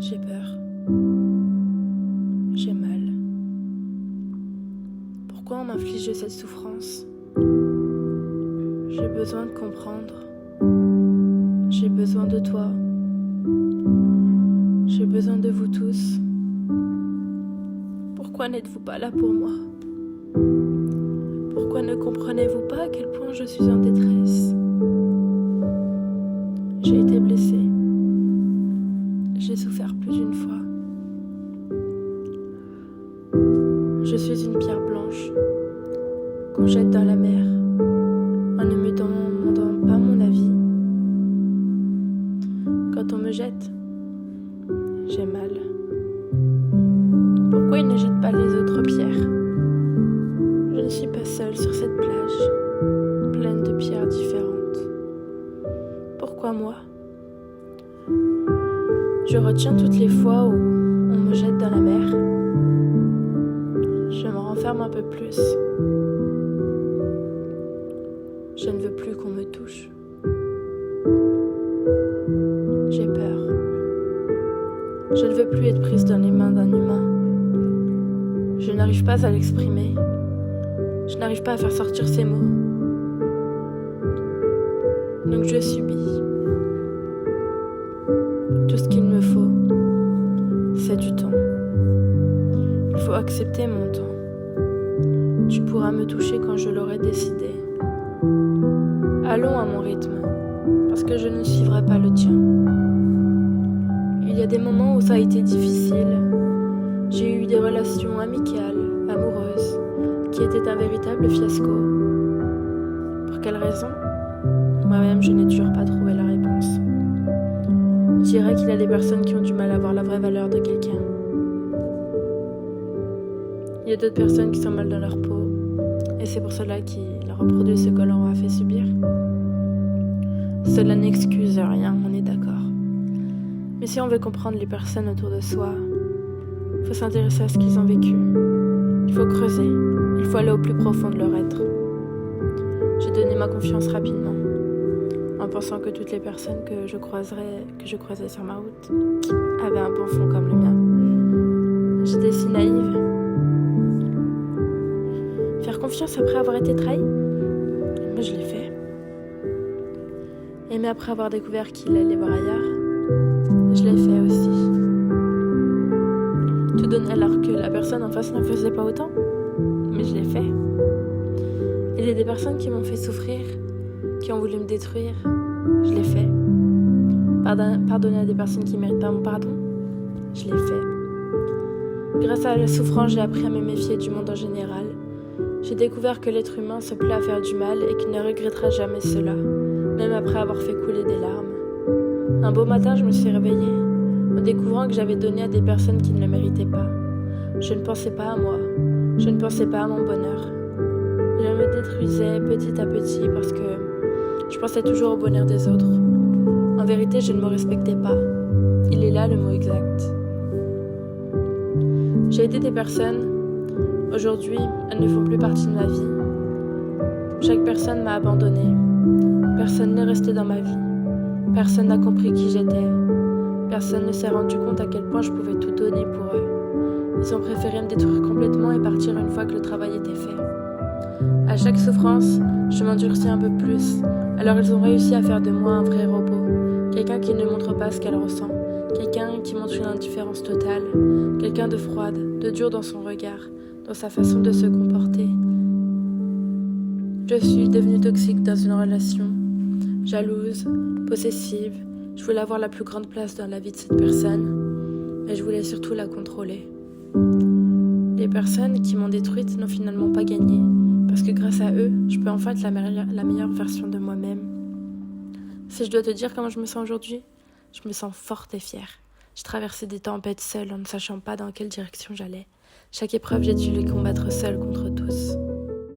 J'ai peur. J'ai mal. Pourquoi on m'inflige cette souffrance? J'ai besoin de comprendre. J'ai besoin de toi. J'ai besoin de vous tous. Pourquoi n'êtes-vous pas là pour moi? Pourquoi ne comprenez-vous pas à quel point je suis en détresse? J'ai été blessée. J'ai souffert plus d'une fois. Je suis une pierre blanche qu'on jette dans la mer en ne me demandant pas mon avis. Quand on me jette, j'ai mal. Pourquoi ils ne jettent pas les autres pierres? Je ne suis pas seule sur cette plage, pleine de pierres différentes. Pourquoi moi? Je retiens toutes les fois où on me jette dans la mer. Je me renferme un peu plus. Je ne veux plus qu'on me touche. J'ai peur. Je ne veux plus être prise dans les mains d'un humain. Je n'arrive pas à l'exprimer. Je n'arrive pas à faire sortir ces mots. Donc je subis. Tout ce qu'il me faut, c'est du temps. Il faut accepter mon temps. Tu pourras me toucher quand je l'aurai décidé. Allons à mon rythme, parce que je ne suivrai pas le tien. Il y a des moments où ça a été difficile. J'ai eu des relations amicales, amoureuses, qui étaient un véritable fiasco. Pour quelle raison? Moi-même, je n'ai toujours pas trouvé la réponse. Je dirais qu'il y a des personnes qui ont du mal à voir la vraie valeur de quelqu'un. Il y a d'autres personnes qui sont mal dans leur peau, et c'est pour cela qu'ils reproduisent ce que l'on a fait subir. Cela n'excuse rien, on est d'accord. Mais si on veut comprendre les personnes autour de soi, il faut s'intéresser à ce qu'ils ont vécu. Il faut creuser, il faut aller au plus profond de leur être. J'ai donné ma confiance rapidement, en pensant que toutes les personnes que je croisais sur ma route avaient un bon fond comme le mien. J'étais si naïve. Faire confiance après avoir été trahie? Moi, je l'ai fait. Aimer après avoir découvert qu'il allait voir ailleurs? Je l'ai fait aussi. Tout donner alors que la personne en face n'en faisait pas autant? Mais je l'ai fait. Il y a des personnes qui m'ont fait souffrir, qui ont voulu me détruire. Je l'ai fait. Pardonner à des personnes qui ne méritent pas mon pardon? Je l'ai fait. Grâce à la souffrance, j'ai appris à me méfier du monde en général. J'ai découvert que l'être humain se plaît à faire du mal et qu'il ne regrettera jamais cela, même après avoir fait couler des larmes. Un beau matin, je me suis réveillée en découvrant que j'avais donné à des personnes qui ne le méritaient pas. Je ne pensais pas à moi. Je ne pensais pas à mon bonheur. Je me détruisais petit à petit parce que je pensais toujours au bonheur des autres. En vérité, je ne me respectais pas. Il est là le mot exact. J'ai aidé des personnes. Aujourd'hui, elles ne font plus partie de ma vie. Chaque personne m'a abandonnée. Personne n'est resté dans ma vie. Personne n'a compris qui j'étais. Personne ne s'est rendu compte à quel point je pouvais tout donner pour eux. Ils ont préféré me détruire complètement et partir une fois que le travail était fait. À chaque souffrance, je m'endurcis un peu plus. Alors ils ont réussi à faire de moi un vrai robot. Quelqu'un qui ne montre pas ce qu'elle ressent. Quelqu'un qui montre une indifférence totale. Quelqu'un de froide, de dur dans son regard, dans sa façon de se comporter. Je suis devenue toxique dans une relation. Jalouse, possessive. Je voulais avoir la plus grande place dans la vie de cette personne. Mais je voulais surtout la contrôler. Les personnes qui m'ont détruite n'ont finalement pas gagné. Parce que grâce à eux, je peux enfin être la meilleure version de moi-même. Si je dois te dire comment je me sens aujourd'hui, je me sens forte et fière. J'ai traversé des tempêtes seule en ne sachant pas dans quelle direction j'allais. Chaque épreuve, j'ai dû les combattre seule contre tous.